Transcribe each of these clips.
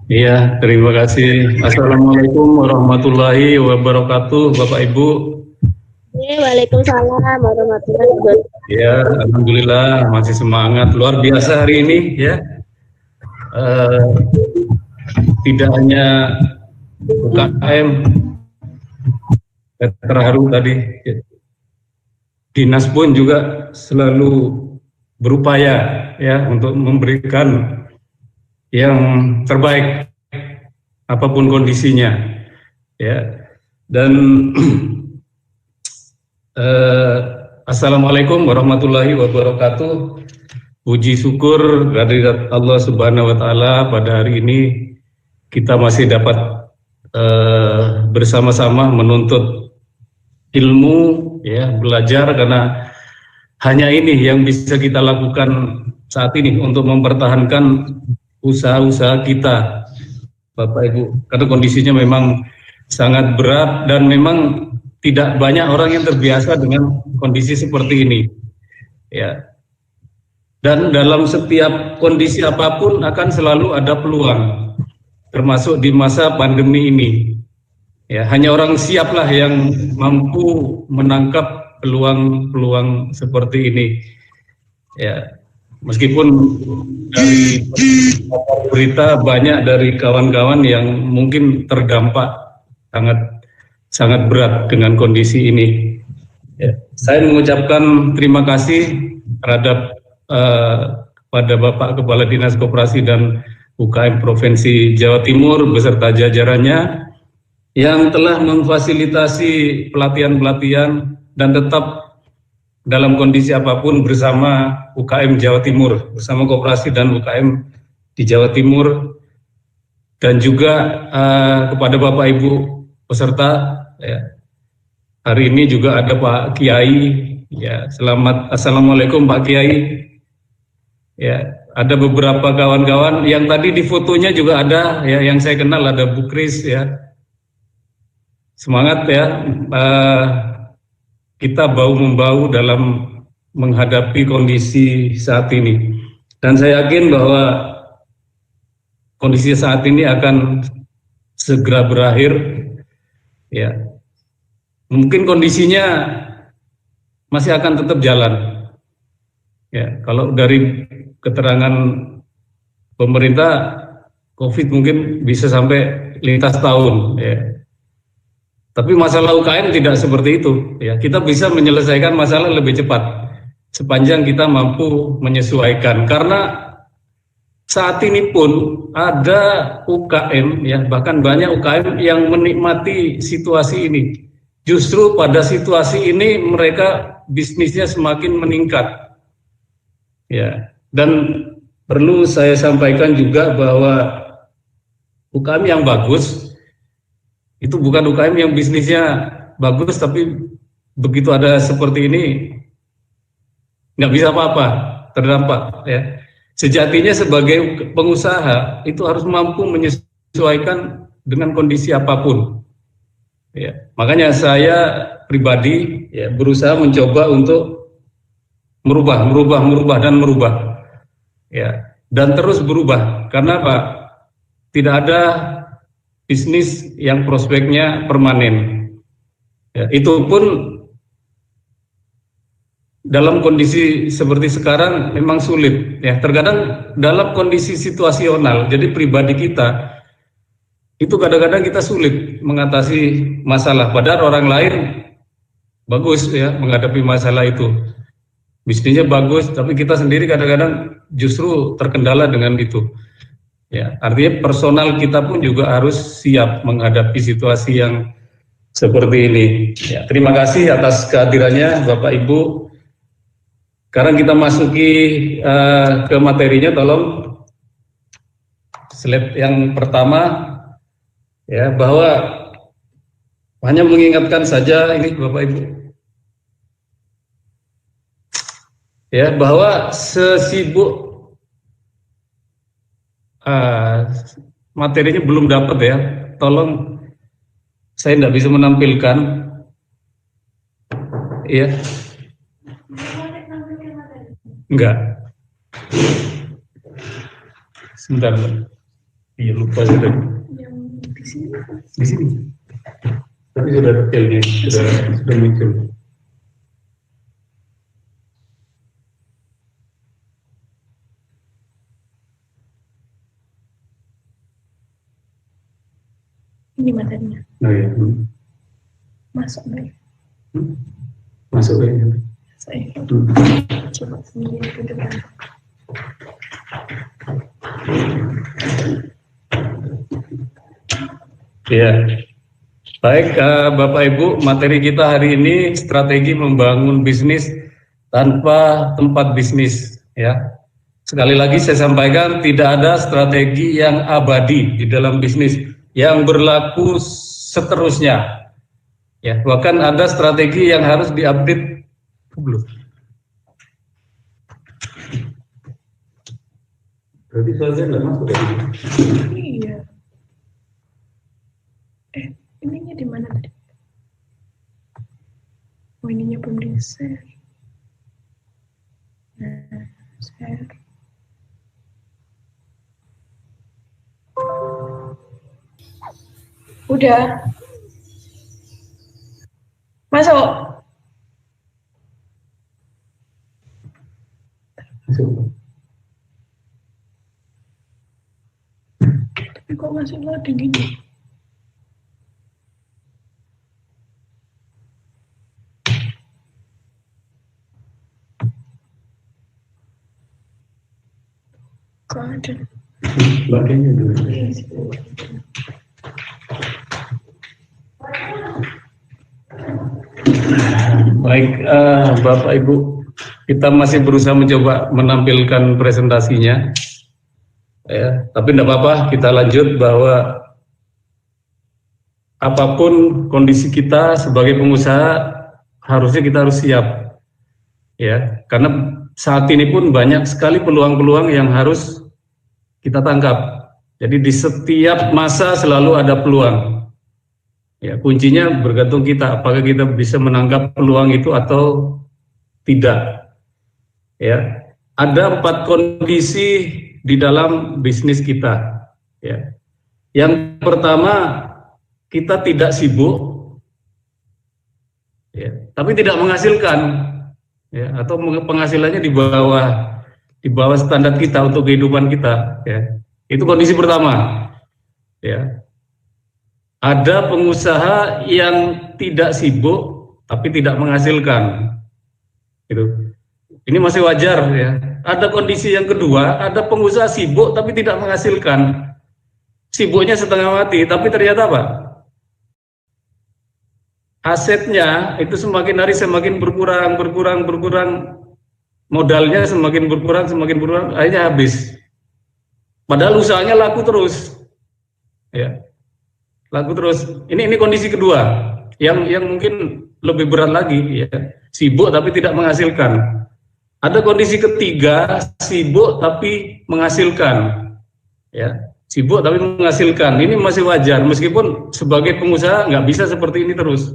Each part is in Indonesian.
Iya, terima kasih. Assalamualaikum warahmatullahi wabarakatuh, Bapak Ibu. Waalaikumsalam warahmatullahi wabarakatuh. Ya, alhamdulillah masih semangat luar biasa hari ini ya. Tidak hanya UKM terharu tadi, dinas pun juga selalu berupaya ya untuk memberikan yang terbaik apapun kondisinya ya. Dan Assalamualaikum warahmatullahi wabarakatuh. Puji syukur kehadirat Allah Subhanahu wa Ta'ala, pada hari ini kita masih dapat bersama-sama menuntut ilmu ya, belajar, karena hanya ini yang bisa kita lakukan saat ini untuk mempertahankan usaha-usaha kita, Bapak Ibu, karena kondisinya memang sangat berat dan memang tidak banyak orang yang terbiasa dengan kondisi seperti ini ya. Dan dalam setiap kondisi apapun akan selalu ada peluang, termasuk di masa pandemi ini ya. Hanya orang siaplah yang mampu menangkap peluang-peluang seperti ini ya. Meskipun dari berita banyak dari kawan-kawan yang mungkin terdampak sangat berat dengan kondisi ini ya. Saya mengucapkan terima kasih terhadap kepada Bapak Kepala Dinas Koperasi dan UKM Provinsi Jawa Timur beserta jajarannya yang telah memfasilitasi pelatihan-pelatihan dan tetap dalam kondisi apapun bersama UKM Jawa Timur, bersama koperasi dan UKM di Jawa Timur, dan juga kepada Bapak Ibu peserta ya. Hari ini juga ada Pak Kiai ya. Assalamualaikum Pak Kiai. Ya, ada beberapa kawan-kawan yang tadi di fotonya juga ada ya, yang saya kenal, ada Bu Kris ya. Semangat ya, kita bahu-membahu dalam menghadapi kondisi saat ini. Dan saya yakin bahwa kondisi saat ini akan segera berakhir ya. Mungkin kondisinya masih akan tetap jalan ya. Kalau dari keterangan pemerintah, COVID mungkin bisa sampai lintas tahun ya. Tapi masalah UKM tidak seperti itu ya. Kita bisa menyelesaikan masalah lebih cepat sepanjang kita mampu menyesuaikan. Karena saat ini pun ada UKM ya, bahkan banyak UKM yang menikmati situasi ini. Justru pada situasi ini mereka bisnisnya semakin meningkat ya. Dan perlu saya sampaikan juga bahwa UKM yang bagus itu bukan UKM yang bisnisnya bagus tapi begitu ada seperti ini nggak bisa apa-apa, terdampak ya. Sejatinya sebagai pengusaha itu harus mampu menyesuaikan dengan kondisi apapun ya. Makanya saya pribadi ya berusaha mencoba untuk merubah ya, dan terus berubah. Karena Pak, tidak ada bisnis yang prospeknya permanen ya. Itu pun dalam kondisi seperti sekarang memang sulit ya, terkadang dalam kondisi situasional. Jadi pribadi kita itu kadang-kadang kita sulit mengatasi masalah, padahal orang lain bagus ya menghadapi masalah itu, bisnisnya bagus, tapi kita sendiri kadang-kadang justru terkendala dengan itu ya. Artinya personal kita pun juga harus siap menghadapi situasi yang seperti ini ya. Terima kasih atas kehadirannya Bapak Ibu. Sekarang kita masuki ke materinya, tolong slide yang pertama ya, bahwa hanya mengingatkan saja ini Bapak Ibu ya, bahwa sesibuk materinya belum dapat ya, tolong, saya tidak bisa menampilkan ya. Enggak. Sebentar. Iya, lupa sudah. Yang di sini. Di sini. Tapi sudah detailnya, sudah muncul. Ini materinya. Oh ya. Masuk deh. Masuk deh. Saya coba sendiri ke depan. Ya, baik Bapak Ibu, materi kita hari ini strategi membangun bisnis tanpa tempat bisnis. Ya, sekali lagi saya sampaikan tidak ada strategi yang abadi di dalam bisnis yang berlaku seterusnya. Ya, bahkan ada strategi yang harus diupdate. Berarti soalnya nggak masuk ya? Iya. Ininya di mana tadi? Oh, ininya belum di share. Nah, share. Udah. Masuk. Masuk. Tapi kok masuk loading gini? Kok ada? Bagiannya dulu. Baik, Bapak Ibu, kita masih berusaha mencoba menampilkan presentasinya. Ya, tapi tidak apa-apa, kita lanjut bahwa apapun kondisi kita sebagai pengusaha harusnya kita harus siap. Ya, karena saat ini pun banyak sekali peluang-peluang yang harus kita tangkap. Jadi di setiap masa selalu ada peluang. Ya, kuncinya bergantung kita, apakah kita bisa menangkap peluang itu atau tidak. Ya, ada 4 kondisi di dalam bisnis kita. Ya, yang pertama, kita tidak sibuk, ya, tapi tidak menghasilkan, ya, atau penghasilannya di bawah standar kita untuk kehidupan kita. Ya, itu kondisi pertama. Ya. Ada pengusaha yang tidak sibuk tapi tidak menghasilkan. Gitu. Ini masih wajar ya. Ada kondisi yang kedua, ada pengusaha sibuk tapi tidak menghasilkan. Sibuknya setengah mati, tapi ternyata apa? Asetnya itu semakin hari semakin berkurang. Modalnya semakin berkurang, akhirnya habis. Padahal usahanya laku terus. Ya. Laku terus. Ini kondisi kedua yang mungkin lebih berat lagi ya. Sibuk tapi tidak menghasilkan. Ada kondisi ketiga, sibuk tapi menghasilkan. Ya, sibuk tapi menghasilkan. Ini masih wajar meskipun sebagai pengusaha nggak bisa seperti ini terus.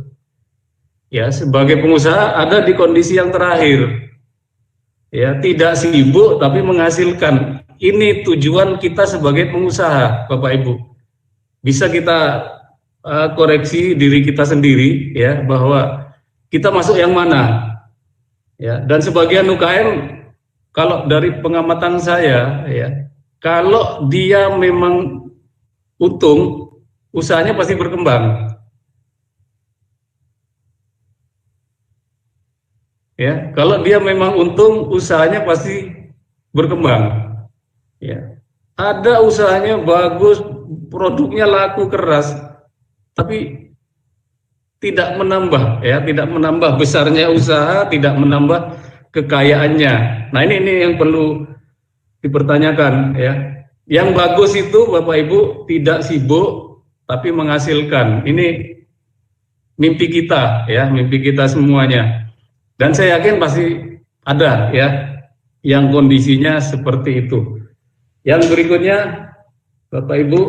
Ya, sebagai pengusaha ada di kondisi yang terakhir. Ya, tidak sibuk tapi menghasilkan. Ini tujuan kita sebagai pengusaha, Bapak Ibu. Bisa kita koreksi diri kita sendiri ya, bahwa kita masuk yang mana ya. Dan sebagian UKM, kalau dari pengamatan saya ya, kalau dia memang untung, usahanya pasti berkembang ya. Kalau dia memang untung, usahanya pasti berkembang ya. Ada usahanya bagus, produknya laku keras, tapi tidak menambah ya, tidak menambah besarnya usaha, tidak menambah kekayaannya. Nah, ini yang perlu dipertanyakan ya. Yang bagus itu Bapak Ibu tidak sibuk tapi menghasilkan. Ini mimpi kita ya, mimpi kita semuanya. Dan saya yakin pasti ada ya yang kondisinya seperti itu. Yang berikutnya Bapak Ibu,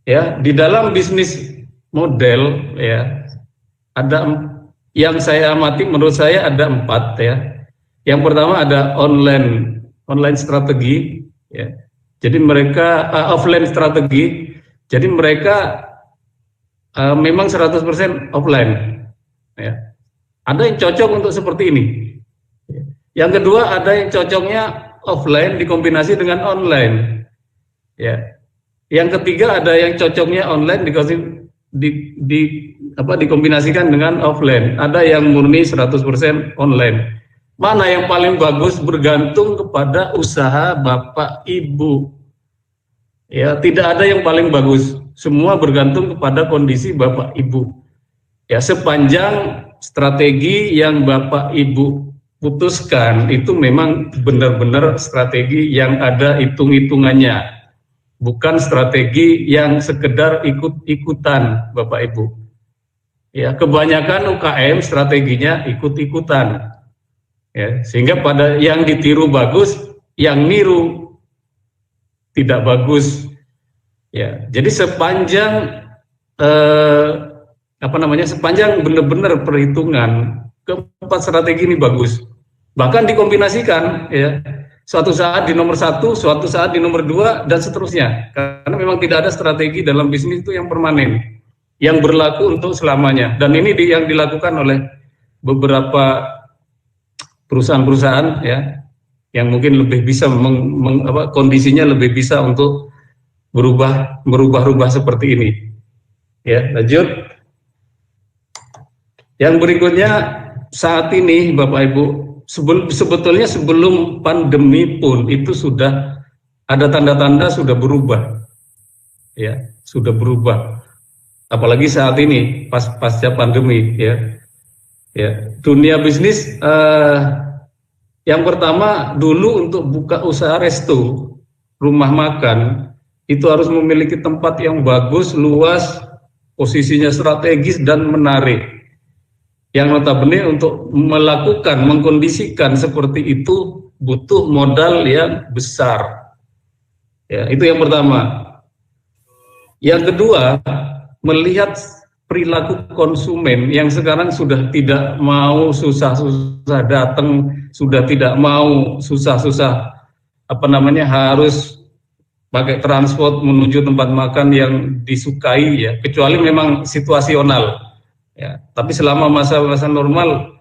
ya, di dalam bisnis model ya, ada yang saya amati, menurut saya ada 4 ya. Yang pertama ada online strategi Ya. Jadi mereka offline strategi. Jadi mereka memang 100% offline. Ya. Ada yang cocok untuk seperti ini. Yang kedua, ada yang cocoknya offline dikombinasi dengan online. Ya. Yang ketiga, ada yang cocoknya online dikombinasikan dengan offline. Ada yang murni 100% online. Mana yang paling bagus bergantung kepada usaha Bapak Ibu. Ya, tidak ada yang paling bagus. Semua bergantung kepada kondisi Bapak Ibu. Ya, sepanjang strategi yang Bapak Ibu putuskan itu memang benar-benar strategi yang ada hitung-hitungannya, bukan strategi yang sekedar ikut-ikutan, Bapak Ibu. Ya, kebanyakan UKM strateginya ikut-ikutan. Ya, sehingga pada yang ditiru bagus, yang niru tidak bagus. Ya, jadi sepanjang sepanjang benar-benar perhitungan, keempat strategi ini bagus. Bahkan dikombinasikan, ya, suatu saat di nomor 1, suatu saat di nomor 2, dan seterusnya. Karena memang tidak ada strategi dalam bisnis itu yang permanen, yang berlaku untuk selamanya. Dan ini yang dilakukan oleh beberapa perusahaan-perusahaan, ya, yang mungkin lebih bisa kondisinya lebih bisa untuk merubah-rubah seperti ini. Ya, lanjut. Yang berikutnya, saat ini Bapak Ibu, sebetulnya sebelum pandemi pun itu sudah ada tanda-tanda sudah berubah. Ya, sudah berubah. Apalagi saat ini pasca pandemi, ya. Ya, dunia bisnis yang pertama dulu untuk buka usaha resto, rumah makan, itu harus memiliki tempat yang bagus, luas, posisinya strategis dan menarik. Yang notabene untuk melakukan, mengkondisikan seperti itu butuh modal yang besar. Ya, itu yang pertama. Yang kedua, melihat perilaku konsumen yang sekarang sudah tidak mau susah-susah datang, sudah tidak mau susah-susah harus pakai transport menuju tempat makan yang disukai, ya, kecuali memang situasional, ya. Tapi selama masa-masa normal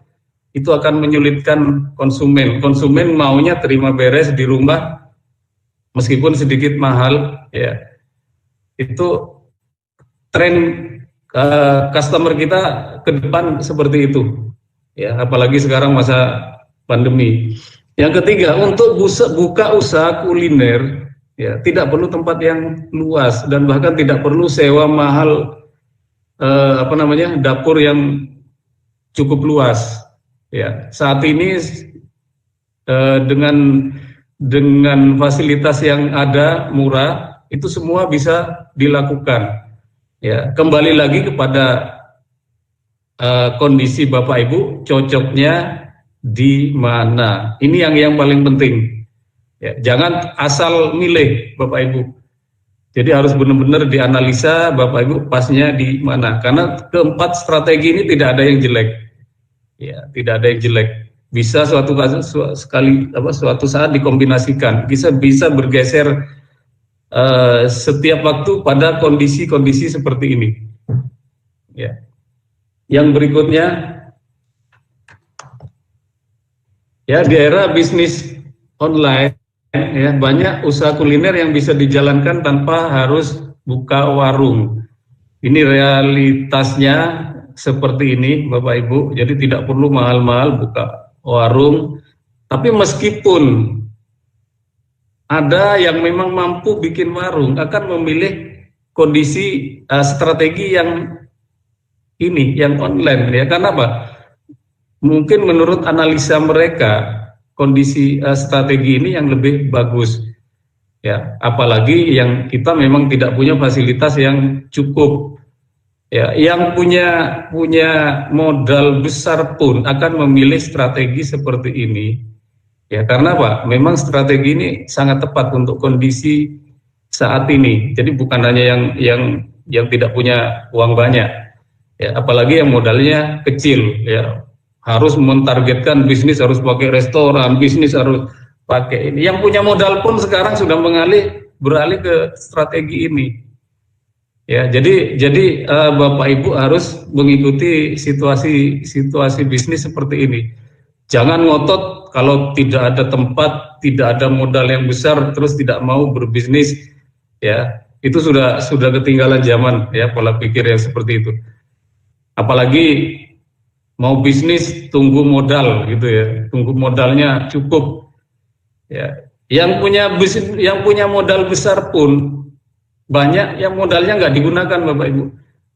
itu akan menyulitkan konsumen. Konsumen maunya terima beres di rumah meskipun sedikit mahal, ya. Itu tren customer kita ke depan seperti itu, ya, apalagi sekarang masa pandemi. Yang ketiga, untuk buka usaha kuliner, ya, tidak perlu tempat yang luas dan bahkan tidak perlu sewa mahal dapur yang cukup luas. Ya, saat ini dengan fasilitas yang ada murah itu semua bisa dilakukan. Ya, kembali lagi kepada kondisi Bapak Ibu, cocoknya di mana. Ini yang paling penting. Ya, jangan asal milih Bapak Ibu. Jadi harus benar-benar dianalisa Bapak Ibu pasnya di mana. Karena keempat strategi ini tidak ada yang jelek. Ya, tidak ada yang jelek. Bisa suatu saat dikombinasikan. Bisa bergeser setiap waktu pada kondisi-kondisi seperti ini. Ya. Yang berikutnya, ya, di era bisnis online, ya, banyak usaha kuliner yang bisa dijalankan tanpa harus buka warung. Ini realitasnya seperti ini, Bapak Ibu. Jadi tidak perlu mahal-mahal buka warung. Tapi meskipun ada yang memang mampu bikin warung, akan memilih kondisi strategi yang ini, yang online, ya. Karena apa? Mungkin menurut analisa mereka kondisi strategi ini yang lebih bagus, ya. Apalagi yang kita memang tidak punya fasilitas yang cukup, ya. Yang punya modal besar pun akan memilih strategi seperti ini. Ya, karena apa? Memang strategi ini sangat tepat untuk kondisi saat ini. Jadi bukan hanya yang tidak punya uang banyak, ya, apalagi yang modalnya kecil, ya, harus mentargetkan bisnis harus pakai restoran, bisnis harus pakai ini. Yang punya modal pun sekarang sudah beralih ke strategi ini. Ya, jadi Bapak Ibu harus mengikuti situasi bisnis seperti ini. Jangan ngotot kalau tidak ada tempat, tidak ada modal yang besar, terus tidak mau berbisnis. Ya, itu sudah ketinggalan zaman ya, pola pikir yang seperti itu. Apalagi mau bisnis tunggu modal gitu ya, tunggu modalnya cukup. Ya, yang punya modal besar pun banyak yang modalnya nggak digunakan Bapak Ibu,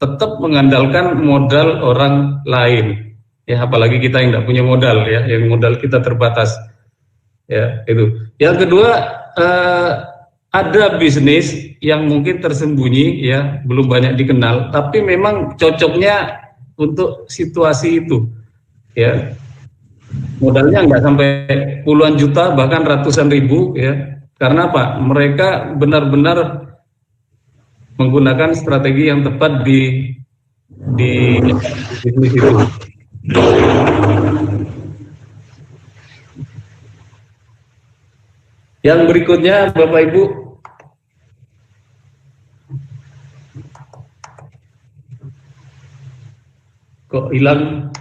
tetap mengandalkan modal orang lain. Ya, apalagi kita yang nggak punya modal ya, yang modal kita terbatas. Ya, itu. Yang kedua, ada bisnis yang mungkin tersembunyi ya, belum banyak dikenal, tapi memang cocoknya untuk situasi itu. Ya, modalnya nggak sampai puluhan juta, bahkan ratusan ribu ya. Karena apa? Mereka benar-benar menggunakan strategi yang tepat di bisnis itu. Yang berikutnya Bapak Ibu, kok hilang?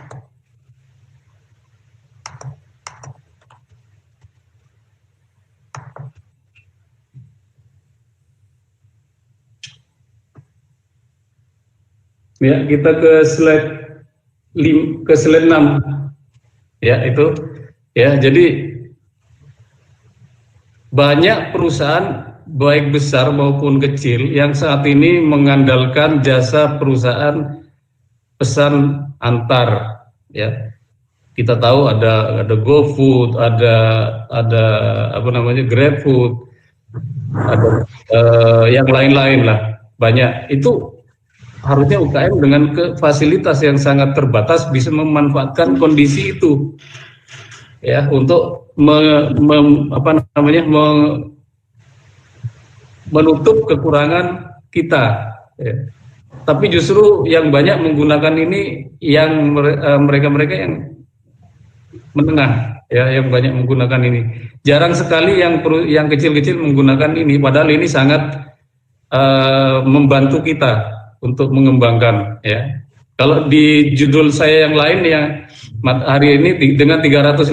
Ya, kita ke slide 6 ya, itu ya. Jadi banyak perusahaan baik besar maupun kecil yang saat ini mengandalkan jasa perusahaan pesan antar ya. Kita tahu ada GoFood, ada apa namanya, GrabFood, ada yang lain-lain lah, banyak. Itu harusnya UKM dengan fasilitas yang sangat terbatas bisa memanfaatkan kondisi itu ya, untuk menutup kekurangan kita ya. Tapi justru yang banyak menggunakan ini yang mereka-mereka yang menengah ya, yang banyak menggunakan ini. Jarang sekali yang kecil-kecil menggunakan ini, padahal ini sangat membantu kita untuk mengembangkan ya. Kalau di judul saya yang lain yang hari ini dengan 350.000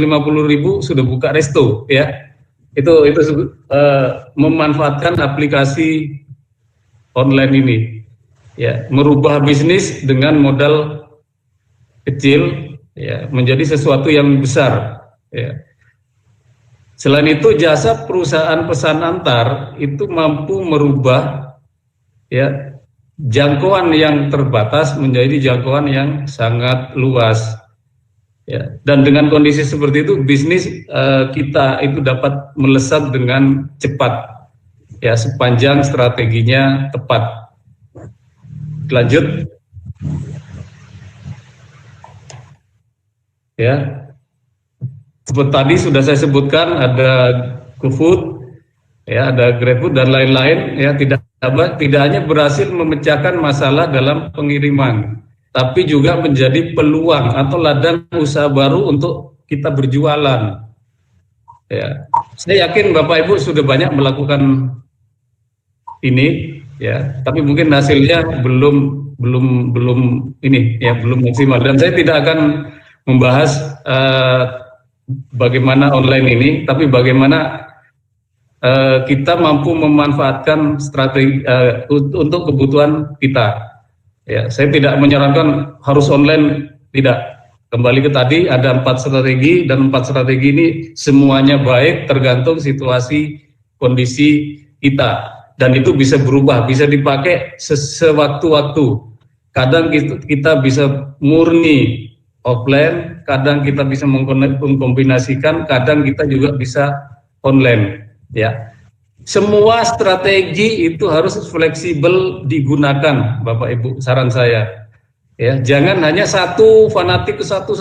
sudah buka resto ya. Itu memanfaatkan aplikasi online ini ya, merubah bisnis dengan modal kecil ya menjadi sesuatu yang besar ya. Selain itu, jasa perusahaan pesan antar itu mampu merubah ya jangkauan yang terbatas menjadi jangkauan yang sangat luas ya. Dan dengan kondisi seperti itu, bisnis kita itu dapat melesat dengan cepat ya, sepanjang strateginya tepat. Lanjut ya. Seperti tadi sudah saya sebutkan, ada GoFood ya, ada GrabFood dan lain-lain ya. Tidak hanya berhasil memecahkan masalah dalam pengiriman, tapi juga menjadi peluang atau ladang usaha baru untuk kita berjualan. Ya, saya yakin Bapak Ibu sudah banyak melakukan ini, ya, tapi mungkin hasilnya belum ini, ya, belum maksimal. Dan saya tidak akan membahas bagaimana online ini, tapi bagaimana kita mampu memanfaatkan strategi untuk kebutuhan kita. Ya, saya tidak menyarankan harus online, tidak. Kembali ke tadi, ada 4 strategi, dan 4 strategi ini semuanya baik tergantung situasi kondisi kita, dan itu bisa berubah, bisa dipakai sewaktu-waktu. Kadang kita bisa murni offline, kadang kita bisa mengkombinasikan, kadang kita juga bisa online. Ya, semua strategi itu harus fleksibel digunakan, Bapak Ibu. Saran saya, ya, jangan hanya fanatik ke satu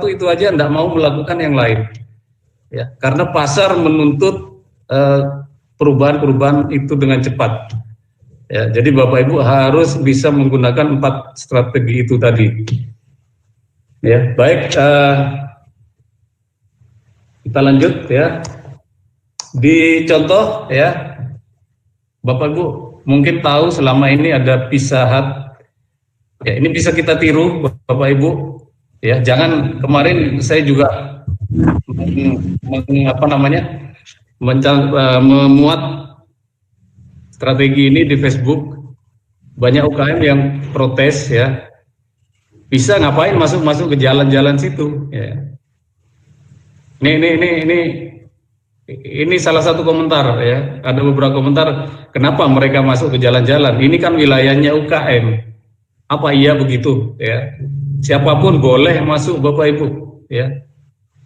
itu aja, tidak mau melakukan yang lain. Ya, karena pasar menuntut perubahan-perubahan itu dengan cepat. Ya, jadi Bapak Ibu harus bisa menggunakan 4 strategi itu tadi. Ya, baik, kita lanjut ya. Di contoh ya, Bapak Ibu mungkin tahu selama ini ada Pizza Hut. Ya, ini bisa kita tiru Bapak Ibu. Ya, jangan kemarin saya juga memuat strategi ini di Facebook. Banyak UKM yang protes ya. Bisa ngapain masuk ke jalan-jalan situ ya. Ini salah satu komentar ya. Ada beberapa komentar kenapa mereka masuk ke jalan-jalan. Ini kan wilayahnya UKM. Apa iya begitu ya? Siapapun boleh masuk Bapak Ibu ya.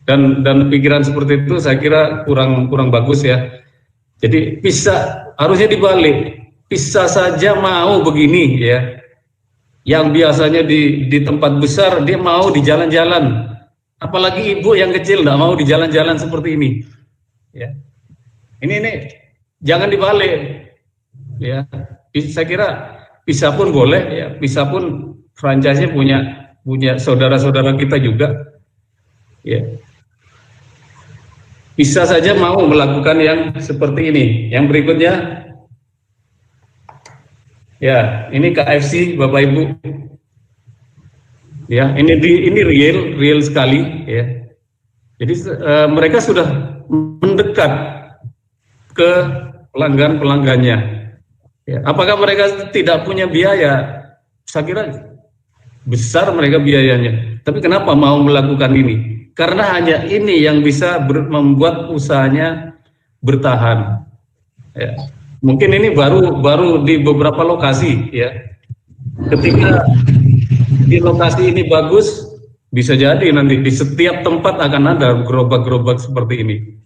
Dan pikiran seperti itu saya kira kurang bagus ya. Jadi harusnya dibalik. Bisa saja mau begini ya. Yang biasanya di tempat besar dia mau di jalan-jalan. Apalagi ibu yang kecil nggak mau di jalan-jalan seperti ini. Ya. Ini jangan dibalik. Ya. Saya kira bisa pun boleh ya. Bisa pun franchise-nya punya saudara-saudara kita juga. Ya. Bisa saja mau melakukan yang seperti ini. Yang berikutnya, ya ini KFC Bapak Ibu. Ya ini real sekali. Ya. Jadi mereka sudah mendekat ke pelanggannya. Ya. Apakah mereka tidak punya biaya? Saya kira besar mereka biayanya. Tapi kenapa mau melakukan ini? Karena hanya ini yang bisa membuat usahanya bertahan. Ya. Mungkin ini baru di beberapa lokasi ya. Ketika di lokasi ini bagus, bisa jadi nanti di setiap tempat akan ada gerobak-gerobak seperti ini.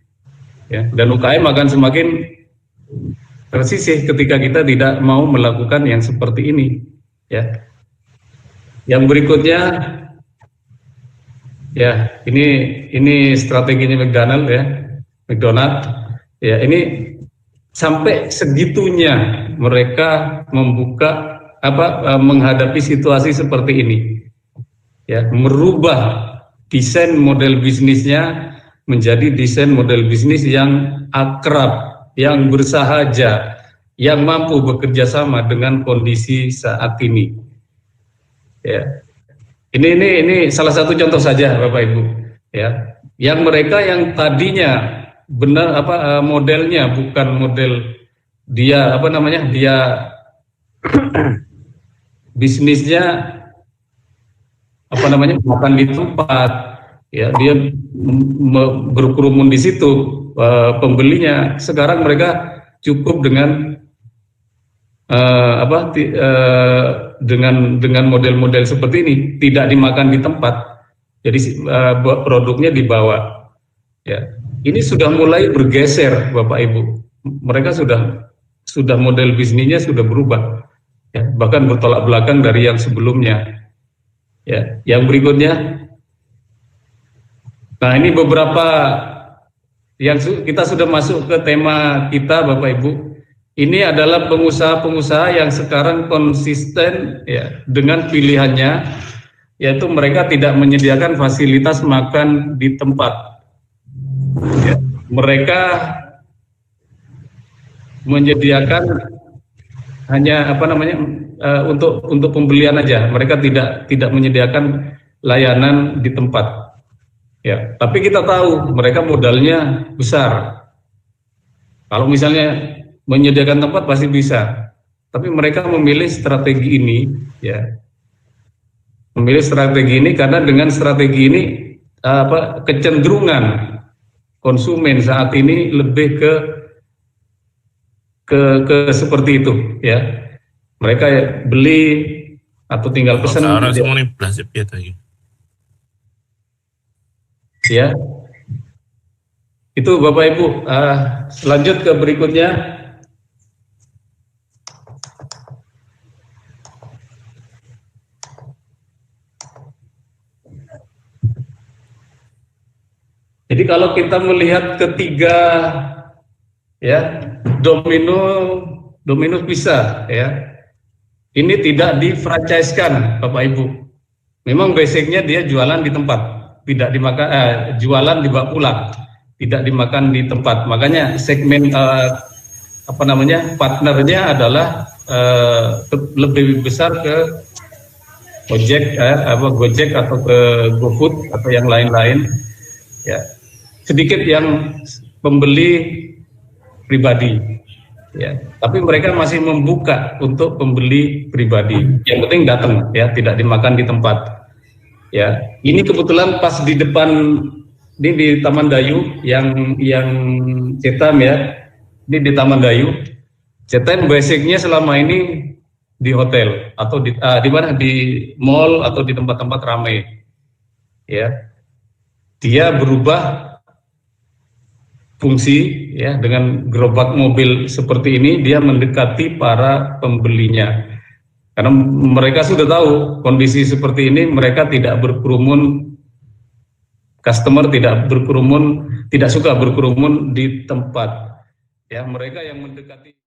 Ya. Dan UKM akan semakin tersisih ketika kita tidak mau melakukan yang seperti ini. Ya. Yang berikutnya. Ya, ini strateginya McDonald ya, ya ini sampai segitunya mereka menghadapi situasi seperti ini, ya merubah desain model bisnisnya menjadi desain model bisnis yang akrab, yang bersahaja, yang mampu bekerja sama dengan kondisi saat ini, ya. Ini salah satu contoh saja Bapak Ibu ya, yang mereka yang tadinya benar modelnya bukan model dia bisnisnya makan di tempat ya, dia berkerumun di situ pembelinya. Sekarang mereka cukup dengan dengan model-model seperti ini, tidak dimakan di tempat, jadi produknya dibawa. Ya, ini sudah mulai bergeser, Bapak Ibu. Mereka sudah model bisnisnya sudah berubah, ya, bahkan bertolak belakang dari yang sebelumnya. Ya, yang berikutnya, nah ini beberapa yang kita sudah masuk ke tema kita, Bapak Ibu. Ini adalah pengusaha-pengusaha yang sekarang konsisten ya dengan pilihannya, yaitu mereka tidak menyediakan fasilitas makan di tempat. Ya, mereka menyediakan hanya untuk pembelian aja. Mereka tidak menyediakan layanan di tempat. Ya, tapi kita tahu mereka modalnya besar. Kalau misalnya menyediakan tempat pasti bisa, tapi mereka memilih strategi ini, ya, memilih strategi ini karena dengan strategi ini kecenderungan konsumen saat ini lebih ke seperti itu, ya, mereka beli atau tinggal pesan. Ya, itu Bapak Ibu. Selanjut ke berikutnya. Jadi kalau kita melihat ketiga ya Domino's Pizza ya, ini tidak di-franchise-kan Bapak Ibu. Memang basicnya dia jualan di tempat, tidak dimakan, jualan dibawa pulang. tidak dimakan di tempat. Makanya segmen partnernya adalah lebih besar ke Gojek atau ke GoFood atau yang lain-lain. Ya, sedikit yang pembeli pribadi. Ya, tapi mereka masih membuka untuk pembeli pribadi. Yang penting datang, ya, tidak dimakan di tempat. Ya, ini kebetulan pas di depan ini di Taman Dayu yang Cetam, ya. Ini di Taman Dayu. Cetam basicnya selama ini di hotel atau di mana, di mall atau di tempat-tempat ramai. Ya, dia berubah fungsi, ya, dengan gerobak mobil seperti ini dia mendekati para pembelinya karena mereka sudah tahu kondisi seperti ini, mereka tidak berkerumun, customer tidak suka berkerumun di tempat, ya, mereka yang mendekati.